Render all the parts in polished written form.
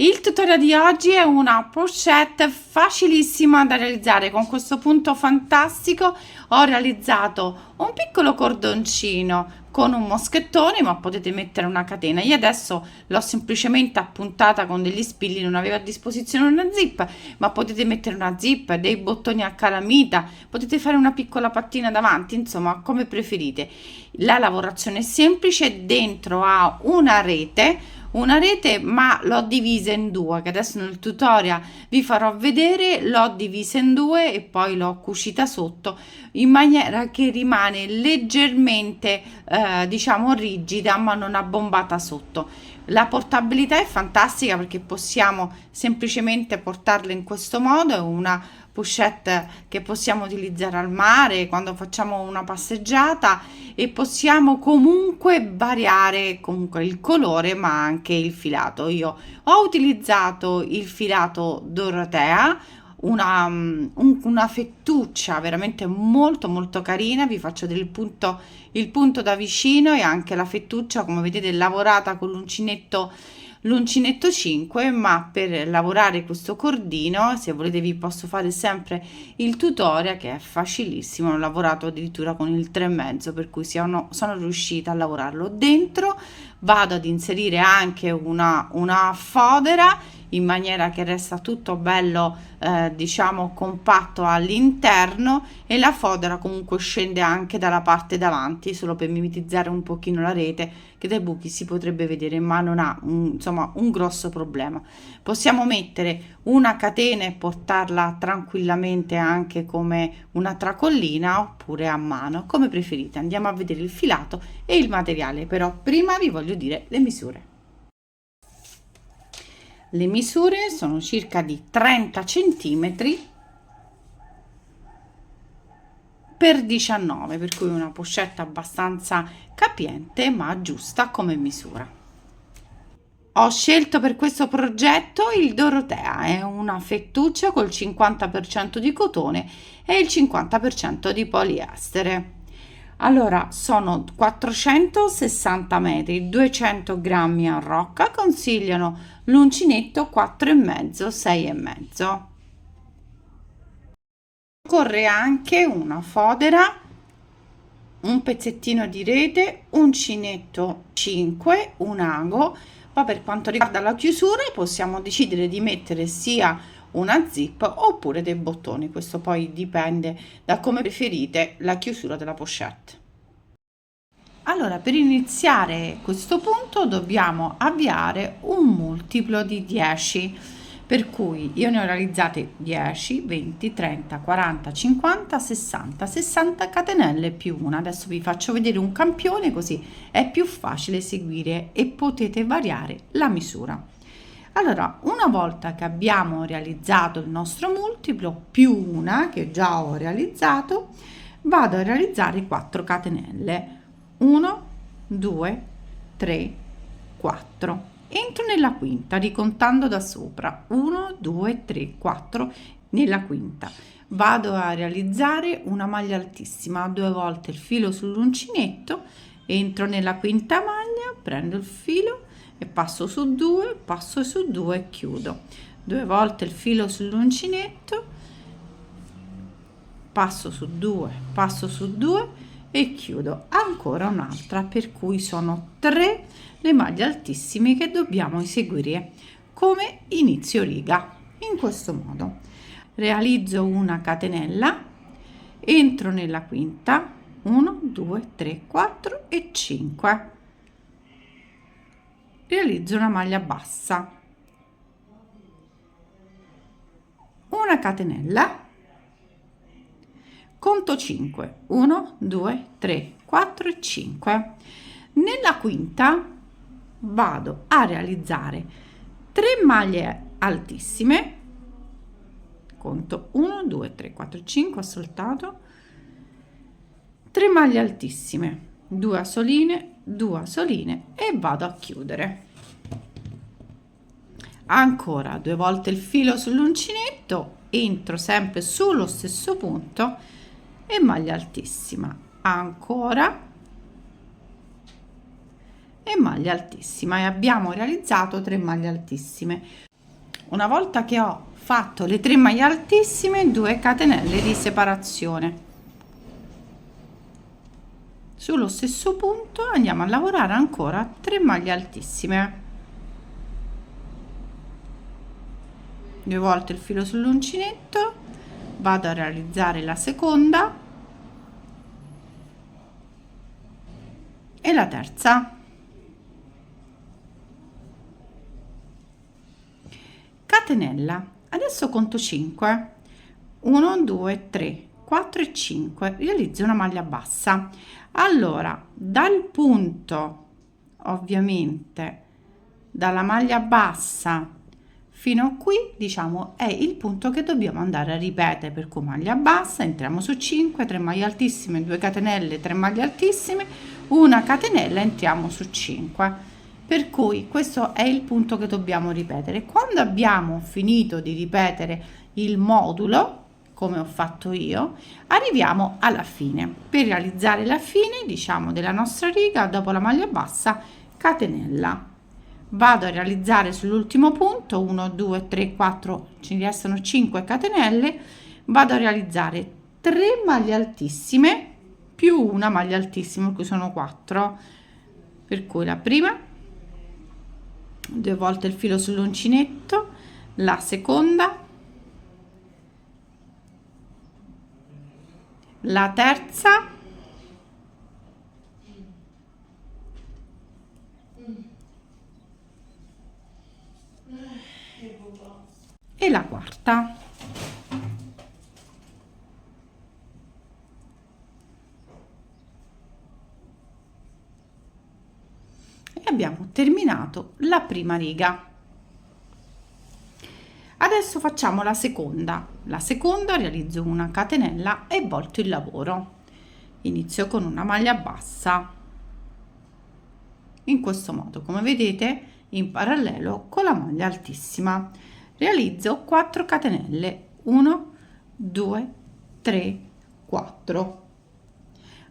Il tutorial di oggi è una pochette facilissima da realizzare. Con questo punto fantastico ho realizzato un piccolo cordoncino con un moschettone, ma potete mettere una catena. Io adesso l'ho semplicemente appuntata con degli spilli, non avevo a disposizione una zip, ma potete mettere una zip, dei bottoni a calamita, potete fare una piccola pattina davanti, insomma come preferite. La lavorazione è semplice, dentro ha una rete, ma l'ho divisa in due, che adesso nel tutorial vi farò vedere. L'ho divisa in due e poi l'ho cucita sotto in maniera che rimane leggermente diciamo rigida, ma non abbombata sotto. La portabilità è fantastica perché possiamo semplicemente portarla in questo modo. È una pochette che possiamo utilizzare al mare quando facciamo una passeggiata, e possiamo comunque variare comunque il colore ma anche il filato. Io ho utilizzato il filato Dorotea, una fettuccia veramente molto carina. Vi faccio il punto da vicino, e anche la fettuccia come vedete lavorata con l'uncinetto 5. Ma per lavorare questo cordino, se volete, vi posso fare sempre il tutorial, che è facilissimo. Ho lavorato addirittura con il 3,5, per cui sono riuscita a lavorarlo dentro. Vado ad inserire anche una fodera in maniera che resta tutto bello diciamo compatto all'interno, e la fodera comunque scende anche dalla parte davanti, solo per mimetizzare un pochino la rete, che dai buchi si potrebbe vedere, ma non ha insomma un grosso problema. Possiamo mettere una catena e portarla tranquillamente anche come una tracollina, oppure a mano, come preferite. Andiamo a vedere il filato e il materiale, però prima vi voglio dire le misure. Le misure sono circa di 30 centimetri per 19, per cui una pochette abbastanza capiente ma giusta come misura. Ho scelto per questo progetto il Dorotea, è una fettuccia col 50% di cotone e il 50% di poliestere. Allora, sono 460 metri, 200 grammi a rocca. Consigliano l'uncinetto 4,5, 6,5. Occorre anche una fodera, un pezzettino di rete, uncinetto 5, un ago. Poi per quanto riguarda la chiusura possiamo decidere di mettere sia una zip oppure dei bottoni. Questo poi dipende da come preferite la chiusura della pochette. Allora, per iniziare questo punto dobbiamo avviare un multiplo di 10, per cui io ne ho realizzate 10, 20, 30, 40, 50, 60 catenelle più una. Adesso vi faccio vedere un campione, così è più facile seguire e potete variare la misura. Allora, una volta che abbiamo realizzato il nostro multiplo più una che già ho realizzato, vado a realizzare 4 catenelle. 1, 2, 3, 4. Entro nella quinta ricontando da sopra. 1, 2, 3, 4 nella quinta. Vado a realizzare una maglia altissima, 2 volte il filo sull'uncinetto, entro nella quinta maglia, prendo il filo e passo su 2, passo su 2 e chiudo. 2 volte il filo sull'uncinetto, passo su 2, passo su 2 e chiudo. Ancora un'altra, per cui sono 3 le maglie altissime che dobbiamo eseguire come inizio riga. In questo modo realizzo una catenella, entro nella quinta, 1, 2, 3, 4 e 5, realizzo una maglia bassa, una catenella, conto 5, 1, 2, 3, 4 e 5. Nella quinta vado a realizzare 3 maglie altissime, conto 1, 2, 3, 4, 5, ho saltato 3 maglie altissime, 2 soline e vado a chiudere. Ancora 2 volte il filo sull'uncinetto, entro sempre sullo stesso punto e maglia altissima, ancora e maglia altissima, e abbiamo realizzato 3 maglie altissime. una volta che ho fatto le 3 maglie altissime, 2 catenelle di separazione. Sullo stesso punto andiamo a lavorare ancora 3 maglie altissime, 2 volte il filo sull'uncinetto, vado a realizzare la seconda e la terza, catenella. Adesso conto 5, 1 2 3 4 e 5, realizzo una maglia bassa. Allora, dal punto, ovviamente dalla maglia bassa fino a qui, diciamo, è il punto che dobbiamo andare a ripetere, per cui maglia bassa, entriamo su 5, 3 maglie altissime, 2 catenelle, 3 maglie altissime, una catenella, entriamo su 5. Per cui questo è il punto che dobbiamo ripetere. Quando abbiamo finito di ripetere il modulo, come ho fatto io, arriviamo alla fine. Per realizzare la fine, diciamo, della nostra riga, dopo la maglia bassa, catenella. Vado a realizzare sull'ultimo punto 1 2 3 4, ci restano 5 catenelle, vado a realizzare 3 maglie altissime più una maglia altissima, per cui sono 4, per cui la prima, 2 volte il filo sull'uncinetto, la seconda, la terza e la quarta. E abbiamo terminato la prima riga. Adesso facciamo la seconda. La seconda, realizzo una catenella e volto il lavoro. Inizio con una maglia bassa, in questo modo, come vedete, in parallelo con la maglia altissima. Realizzo 4 catenelle, 1 2 3 4.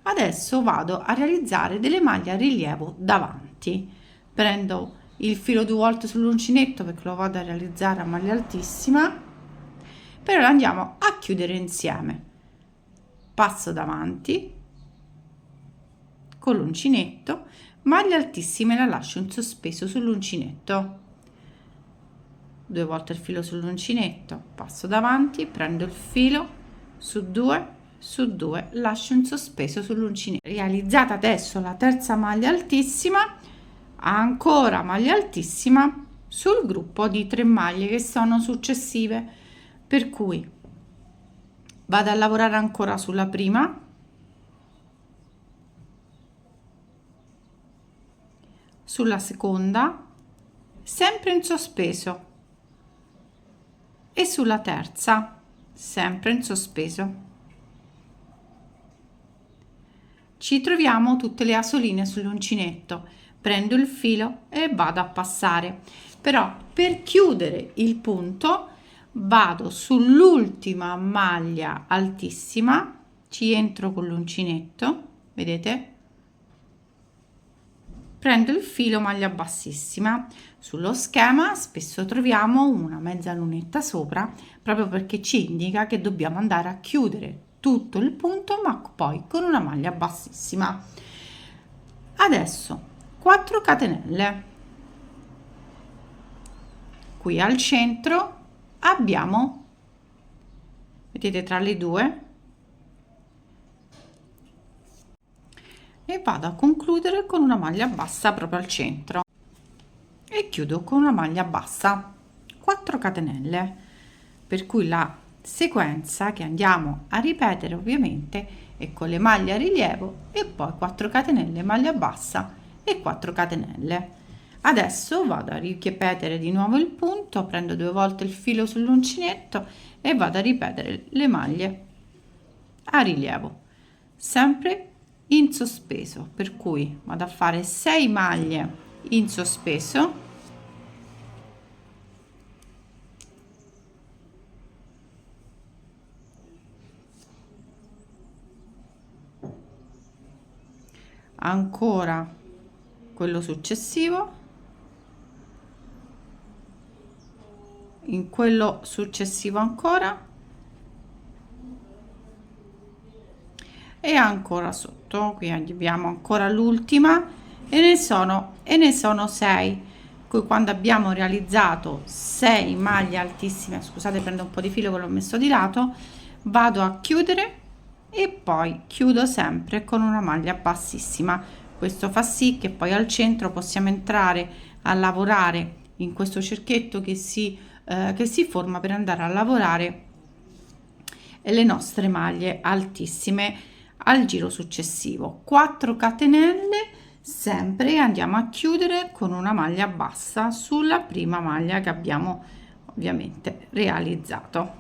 Adesso vado a realizzare delle maglie a rilievo davanti. Prendo il filo 2 volte sull'uncinetto perché lo vado a realizzare a maglia altissima, però andiamo a chiudere insieme. Passo davanti con l'uncinetto, maglia altissima e la lascio in sospeso sull'uncinetto. 2 volte il filo sull'uncinetto, passo davanti, prendo il filo su 2 su 2, lascio in sospeso sull'uncinetto. Realizzata adesso la terza maglia altissima, ancora maglia altissima sul gruppo di 3 maglie che sono successive, per cui vado a lavorare ancora sulla prima, sulla seconda, sempre in sospeso, e sulla terza, sempre in sospeso. Ci troviamo tutte le asoline sull'uncinetto, prendo il filo e vado a passare, però per chiudere il punto vado sull'ultima maglia altissima, ci entro con l'uncinetto, vedete, prendo il filo maglia bassissima. Sullo schema spesso troviamo una mezza lunetta sopra, proprio perché ci indica che dobbiamo andare a chiudere tutto il punto, ma poi con una maglia bassissima. Adesso 4 catenelle, qui al centro abbiamo, vedete, tra le due, e vado a concludere con una maglia bassa proprio al centro e chiudo con una maglia bassa, 4 catenelle, per cui la sequenza che andiamo a ripetere ovviamente è con le maglie a rilievo e poi 4 catenelle, maglia bassa e 4 catenelle. Adesso vado a ripetere di nuovo il punto, prendo 2 volte il filo sull'uncinetto e vado a ripetere le maglie a rilievo, sempre in sospeso, per cui vado a fare 6 maglie in sospeso, ancora quello successivo in quello successivo ancora e ancora sotto. Qui abbiamo ancora l'ultima e ne sono 6. Quando abbiamo realizzato 6 maglie altissime, scusate, prendo un po' di filo che l'ho messo di lato, vado a chiudere e poi chiudo sempre con una maglia bassissima. Questo fa sì che poi al centro possiamo entrare a lavorare in questo cerchietto che si forma per andare a lavorare le nostre maglie altissime al giro successivo. 4 catenelle sempre, andiamo a chiudere con una maglia bassa sulla prima maglia che abbiamo ovviamente realizzato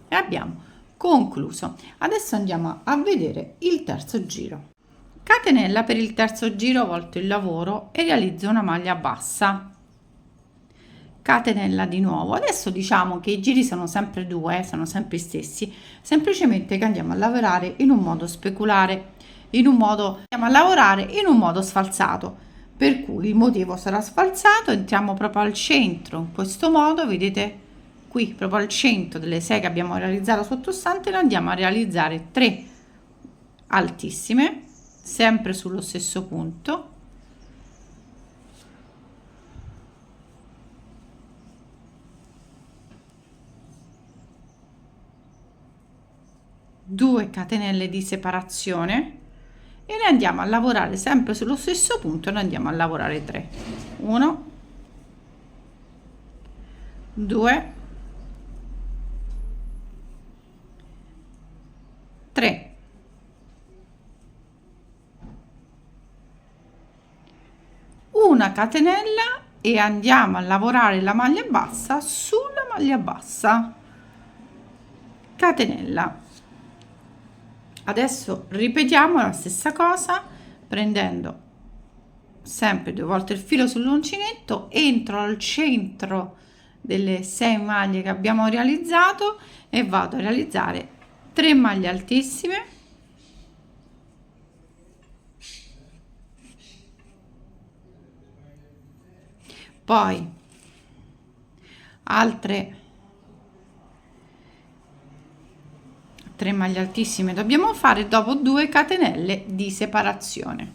e abbiamo concluso. Adesso andiamo a vedere il terzo giro. Catenella per il terzo giro, volto il lavoro e realizzo una maglia bassa, catenella di nuovo. Adesso diciamo che i giri sono sempre due, sono sempre gli stessi, semplicemente che andiamo a lavorare in un modo speculare, andiamo a lavorare in un modo sfalsato, per cui il motivo sarà sfalsato. Entriamo proprio al centro in questo modo, vedete qui proprio al centro delle 6 che abbiamo realizzato sottostante, ne andiamo a realizzare 3 altissime sempre sullo stesso punto, due catenelle di separazione e ne andiamo a lavorare sempre sullo stesso punto, ne andiamo a lavorare 3, 1 2 3, una catenella e andiamo a lavorare la maglia bassa sulla maglia bassa, catenella. Adesso ripetiamo la stessa cosa, prendendo sempre 2 volte il filo sull'uncinetto, entro al centro delle 6 maglie che abbiamo realizzato e vado a realizzare 3 maglie altissime, poi altre 3 maglie altissime dobbiamo fare dopo 2 catenelle di separazione.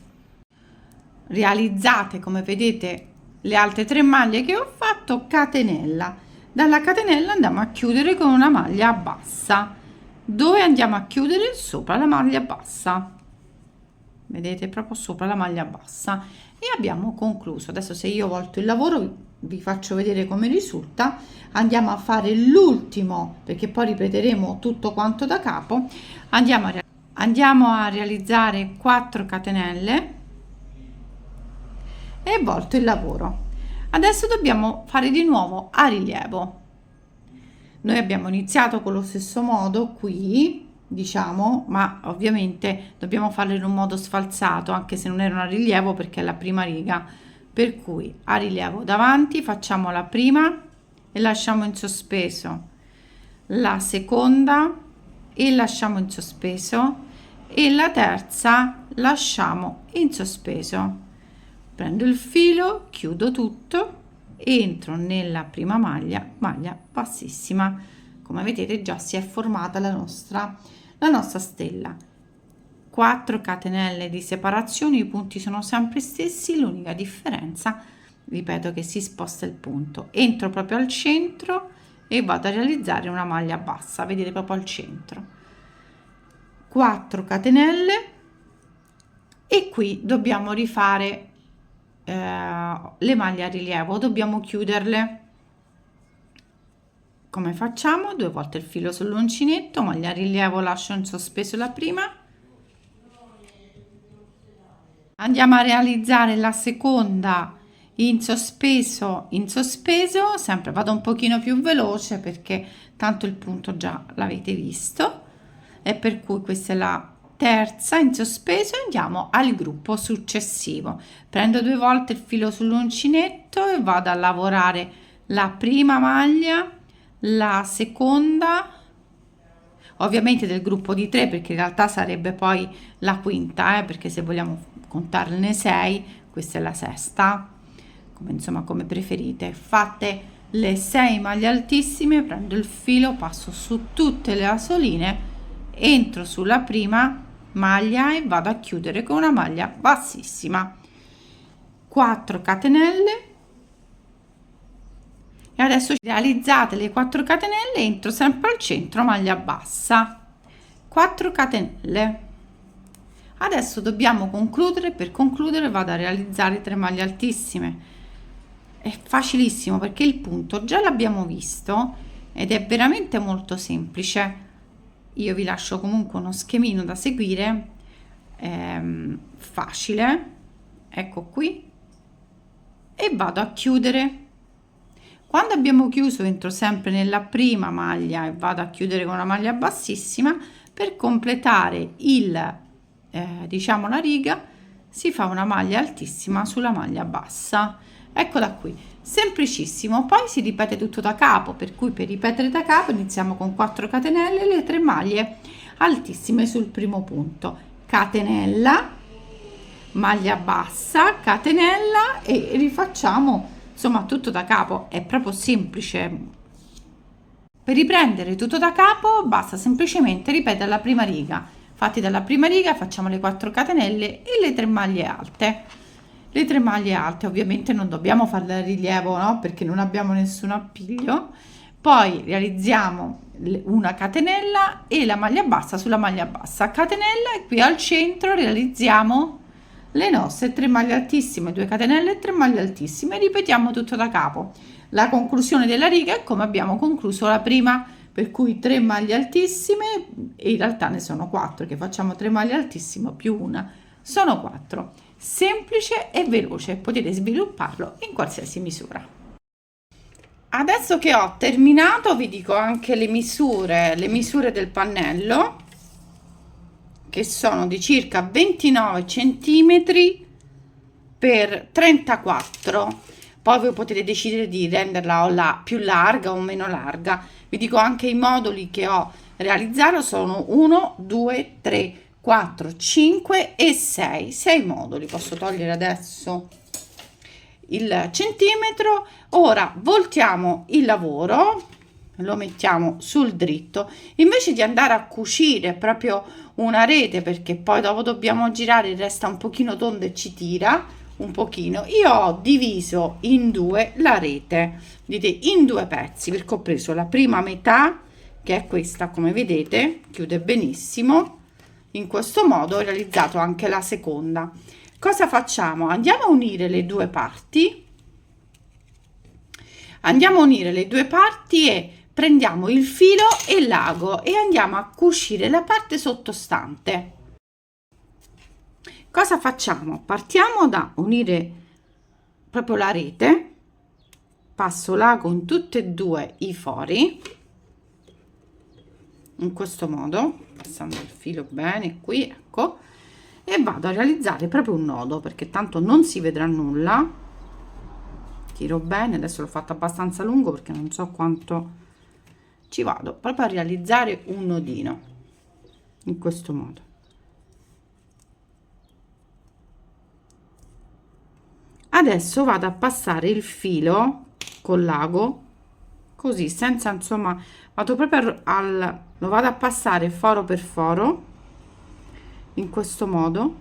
Realizzate, come vedete, le altre 3 maglie che ho fatto, catenella. Dalla catenella andiamo a chiudere con una maglia bassa, dove andiamo a chiudere sopra la maglia bassa, vedete, proprio sopra la maglia bassa, e abbiamo concluso. Adesso, se io volto il lavoro, vi faccio vedere come risulta. Andiamo a fare l'ultimo, perché poi ripeteremo tutto quanto da capo. Andiamo a realizzare 4 catenelle e volto il lavoro. Adesso dobbiamo fare di nuovo a rilievo. Noi abbiamo iniziato con lo stesso modo qui, diciamo, ma ovviamente dobbiamo farlo in un modo sfalsato, anche se non era un rilievo perché è la prima riga, per cui a rilievo davanti facciamo la prima e lasciamo in sospeso, la seconda e lasciamo in sospeso, e la terza lasciamo in sospeso. Prendo il filo, chiudo tutto, entro nella prima maglia bassissima. Come vedete, già si è formata la nostra stella. 4 catenelle di separazione, i punti sono sempre stessi, l'unica differenza, ripeto, che si sposta il punto. Entro proprio al centro e vado a realizzare una maglia bassa, vedete, proprio al centro. 4 catenelle e qui dobbiamo rifare le maglie a rilievo, dobbiamo chiuderle. Come facciamo? 2 volte il filo sull'uncinetto, maglia a rilievo, lascio in sospeso la prima, andiamo a realizzare la seconda in sospeso, sempre vado un pochino più veloce perché tanto il punto già l'avete visto, e per cui questa è la terza in sospeso. Andiamo al gruppo successivo, prendo 2 volte il filo sull'uncinetto e vado a lavorare la prima maglia, la seconda, ovviamente del gruppo di 3, perché in realtà sarebbe poi la quinta, perché se vogliamo contarne 6, questa è la sesta, come insomma come preferite. Fate le 6 maglie altissime, prendo il filo, passo su tutte le asoline, entro sulla prima maglia e vado a chiudere con una maglia bassissima, 4 catenelle. E adesso realizzate le 4 catenelle, entro sempre al centro, maglia bassa, 4 catenelle. Adesso dobbiamo concludere. Per concludere vado a realizzare 3 maglie altissime. È facilissimo perché il punto già l'abbiamo visto ed è veramente molto semplice. Io vi lascio comunque uno schemino da seguire, facile. Ecco qui, e vado a chiudere. Quando abbiamo chiuso entro sempre nella prima maglia e vado a chiudere con una maglia bassissima. Per completare il diciamo la riga si fa una maglia altissima sulla maglia bassa. Eccola qui, semplicissimo. Poi si ripete tutto da capo, per cui per ripetere da capo iniziamo con 4 catenelle, le 3 maglie altissime sul primo punto, catenella, maglia bassa, catenella e rifacciamo insomma tutto da capo. È proprio semplice. Per riprendere tutto da capo basta semplicemente ripetere la prima riga. Fatti dalla prima riga facciamo le 4 catenelle e le 3 maglie alte. Le 3 maglie alte ovviamente non dobbiamo farle a rilievo, no? Perché non abbiamo nessun appiglio. Poi realizziamo una catenella e la maglia bassa sulla maglia bassa, catenella, e qui al centro realizziamo le nostre 3 maglie altissime, 2 catenelle e 3 maglie altissime. Ripetiamo tutto da capo. La conclusione della riga è come abbiamo concluso la prima, per cui 3 maglie altissime, e in realtà ne sono 4, che facciamo 3 maglie altissime più una, sono 4. Semplice e veloce, potete svilupparlo in qualsiasi misura. Adesso che ho terminato vi dico anche le misure del pannello, che sono di circa 29 centimetri per 34. Poi voi potete decidere di renderla o più larga o meno larga. Vi dico anche i moduli che ho realizzato sono 1, 2, 3, 4, 5 e 6 moduli. Posso togliere adesso il centimetro. Ora voltiamo il lavoro, lo mettiamo sul dritto, invece di andare a cucire proprio una rete, perché poi dopo dobbiamo girare, resta un pochino tonda e ci tira un pochino. Io ho diviso in due la rete, vedete, in due pezzi, perché ho preso la prima metà, che è questa, come vedete chiude benissimo. In questo modo ho realizzato anche la seconda. Cosa facciamo? Andiamo a unire le due parti, e prendiamo il filo e l'ago e andiamo a cucire la parte sottostante. Cosa facciamo? Partiamo da unire proprio la rete, passo l'ago in tutti e due i fori, in questo modo, passando il filo bene qui, ecco, e vado a realizzare proprio un nodo, perché tanto non si vedrà nulla. Tiro bene, adesso l'ho fatto abbastanza lungo perché non so quanto ci vado, proprio a realizzare un nodino in questo modo. Adesso vado a passare il filo con l'ago così, senza, insomma, vado proprio lo vado a passare foro per foro in questo modo,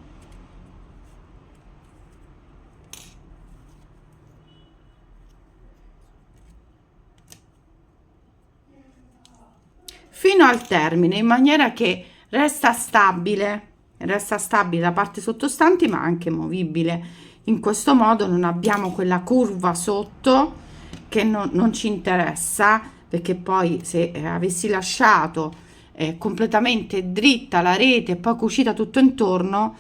fino al termine, in maniera che resta stabile la parte sottostante, ma anche movibile. In questo modo non abbiamo quella curva sotto che non ci interessa, perché poi se avessi lasciato completamente dritta la rete e poi cucita tutto intorno,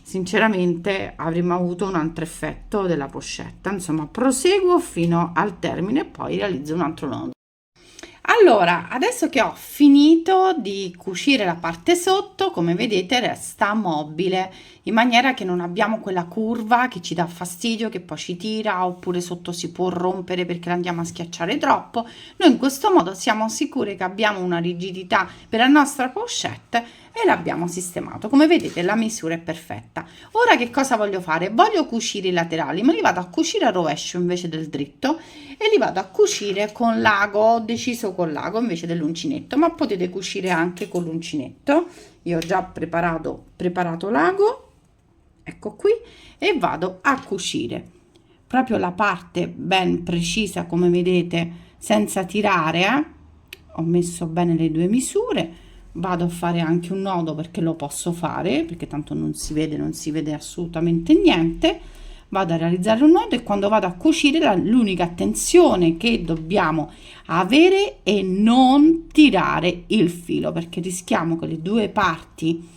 sinceramente avremmo avuto un altro effetto della pochette. Insomma, proseguo fino al termine e poi realizzo un altro nodo. Allora, adesso che ho finito di cucire la parte sotto, come vedete resta mobile, in maniera che non abbiamo quella curva che ci dà fastidio, che poi ci tira, oppure sotto si può rompere perché la andiamo a schiacciare troppo. Noi in questo modo siamo sicuri che abbiamo una rigidità per la nostra pochette e l'abbiamo sistemato. Come vedete la misura è perfetta. Ora che cosa voglio fare? Voglio cucire i laterali, ma li vado a cucire a rovescio invece del dritto e li vado a cucire con l'ago. Ho deciso con l'ago invece dell'uncinetto, ma potete cucire anche con l'uncinetto. Io ho già preparato l'ago, ecco qui, e vado a cucire proprio la parte ben precisa, come vedete, senza tirare. Ho messo bene le due misure. Vado a fare anche un nodo perché lo posso fare, perché tanto non si vede assolutamente niente. Vado a realizzare un nodo e quando vado a cucire l'unica attenzione che dobbiamo avere è non tirare il filo, perché rischiamo che le due parti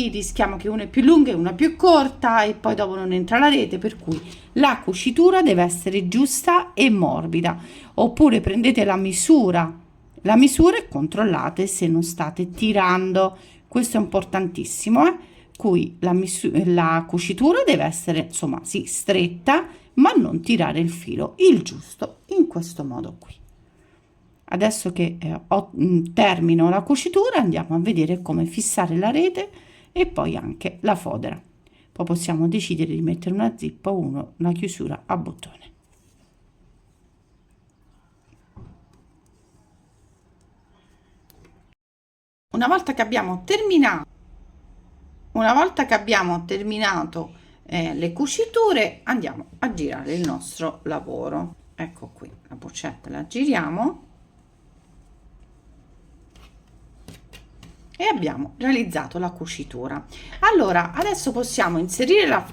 rischiamo che una è più lunga e una più corta e poi dopo non entra la rete, per cui la cucitura deve essere giusta e morbida. Oppure prendete la misura e controllate se non state tirando. Questo è importantissimo, cui la cucitura deve essere insomma sì stretta, ma non tirare il filo, il giusto, in questo modo qui. Adesso che termino la cucitura, andiamo a vedere come fissare la rete e poi anche la fodera. Poi possiamo decidere di mettere una zip o una chiusura a bottone. Una volta che abbiamo terminato le cuciture, andiamo a girare il nostro lavoro. Ecco qui, la boccetta la giriamo e abbiamo realizzato la cucitura. Allora adesso possiamo inserire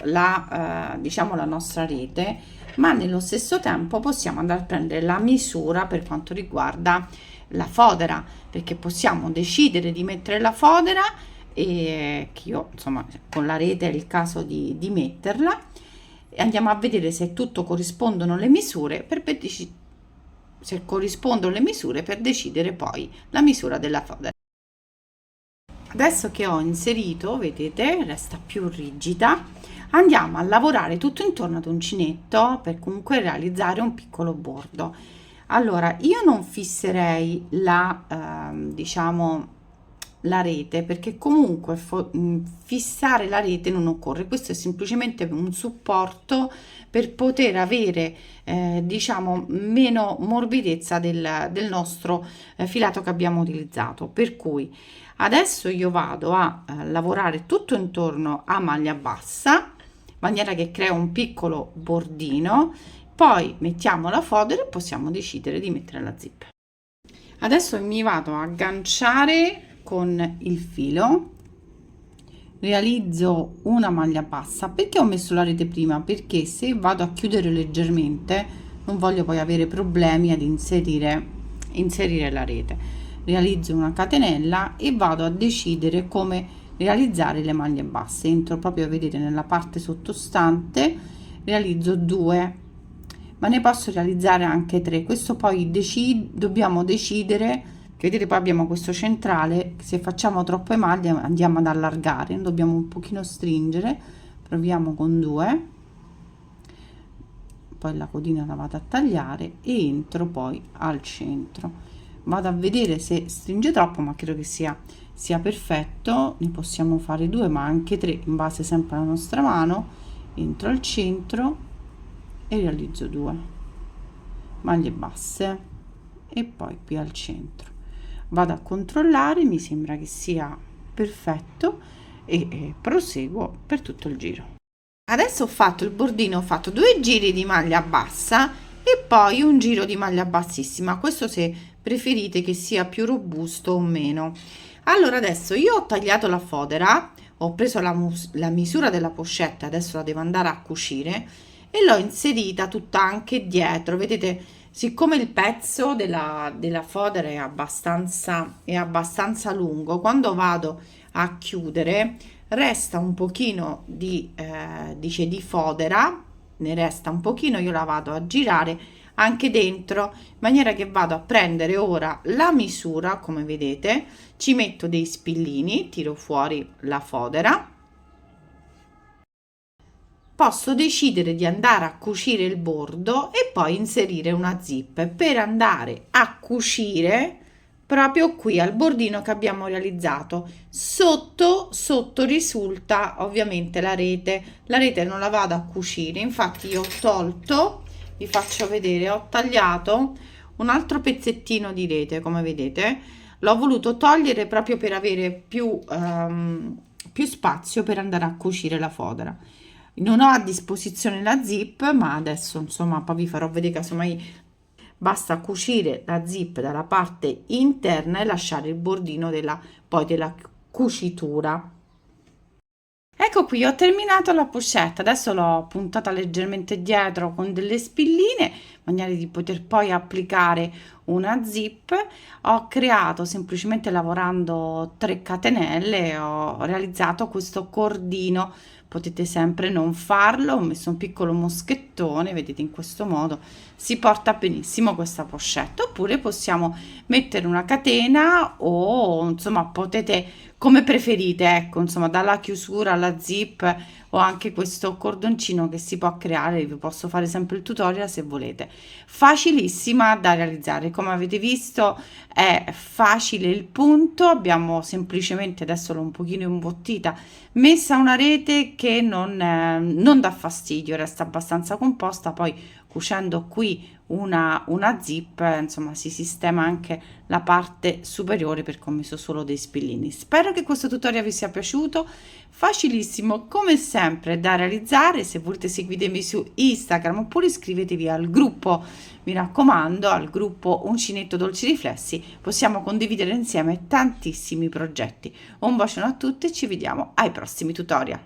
diciamo la nostra rete, ma nello stesso tempo possiamo andare a prendere la misura per quanto riguarda la fodera, perché possiamo decidere di mettere la fodera, e che io insomma con la rete è il caso di metterla, e andiamo a vedere se tutto corrispondono le misure se corrispondono le misure per decidere poi la misura della fodera. Adesso che ho inserito, vedete, resta più rigida. Andiamo a lavorare tutto intorno ad uncinetto per comunque realizzare un piccolo bordo. Allora io non fisserei diciamo la rete, perché comunque fissare la rete non occorre. Questo è semplicemente un supporto per poter avere diciamo meno morbidezza del nostro filato che abbiamo utilizzato, per cui adesso io vado a lavorare tutto intorno a maglia bassa, in maniera che crea un piccolo bordino. Poi mettiamo la fodera e possiamo decidere di mettere la zip. Adesso mi vado a agganciare con il filo, realizzo una maglia bassa. Perché ho messo la rete prima? Perché se vado a chiudere leggermente non voglio poi avere problemi ad inserire la rete. Realizzo una catenella e vado a decidere come realizzare le maglie basse. Entro proprio, vedete, nella parte sottostante, realizzo 2, ma ne posso realizzare anche 3. Questo poi dobbiamo decidere, che vedete poi abbiamo questo centrale, se facciamo troppe maglie andiamo ad allargare, dobbiamo un pochino stringere. Proviamo con 2, poi la codina la vado a tagliare e entro poi al centro. Vado a vedere se stringe troppo, ma credo che sia perfetto. Ne possiamo fare 2 ma anche 3 in base sempre alla nostra mano. Entro al centro e realizzo 2 maglie basse e poi qui al centro vado a controllare, mi sembra che sia perfetto e proseguo per tutto il giro. Adesso ho fatto il bordino, ho fatto 2 giri di maglia bassa e poi un giro di maglia bassissima, questo se preferite che sia più robusto o meno. Allora adesso io ho tagliato la fodera, ho preso la misura della pochette, adesso la devo andare a cucire e l'ho inserita tutta anche dietro. Vedete, siccome il pezzo della fodera è abbastanza lungo, quando vado a chiudere resta un pochino di fodera, ne resta un pochino, io la vado a girare anche dentro, in maniera che vado a prendere ora la misura. Come vedete ci metto dei spillini, tiro fuori la fodera, posso decidere di andare a cucire il bordo e poi inserire una zip. Per andare a cucire proprio qui al bordino che abbiamo realizzato. Sotto risulta ovviamente la rete non la vado a cucire, infatti io ho tolto, vi faccio vedere, ho tagliato un altro pezzettino di rete, come vedete l'ho voluto togliere proprio per avere più spazio per andare a cucire la fodera. Non ho a disposizione la zip, ma adesso insomma poi vi farò vedere, casomai basta cucire la zip dalla parte interna e lasciare il bordino poi della cucitura. Ecco qui, ho terminato la pochette, adesso l'ho puntata leggermente dietro con delle spilline, in maniera di poter poi applicare una zip. Ho creato, semplicemente lavorando 3 catenelle, ho realizzato questo cordino. Potete sempre non farlo, ho messo un piccolo moschettone, vedete, in questo modo si porta benissimo questa pochette. Oppure possiamo mettere una catena o insomma potete, come preferite, ecco, insomma, dalla chiusura alla zip, o anche questo cordoncino che si può creare. Vi posso fare sempre il tutorial se volete. Facilissima da realizzare, come avete visto è facile il punto. Abbiamo semplicemente, adesso l'ho un pochino imbottita, messa una rete che non dà fastidio, resta abbastanza composta. Poi cucendo qui una zip, insomma, si sistema anche la parte superiore perché ho messo solo dei spillini. Spero che questo tutorial vi sia piaciuto, facilissimo come sempre da realizzare. Se volete seguitemi su Instagram oppure iscrivetevi al gruppo, mi raccomando, al gruppo Uncinetto Dolci Riflessi, possiamo condividere insieme tantissimi progetti. Un bacione a tutti e ci vediamo ai prossimi tutorial.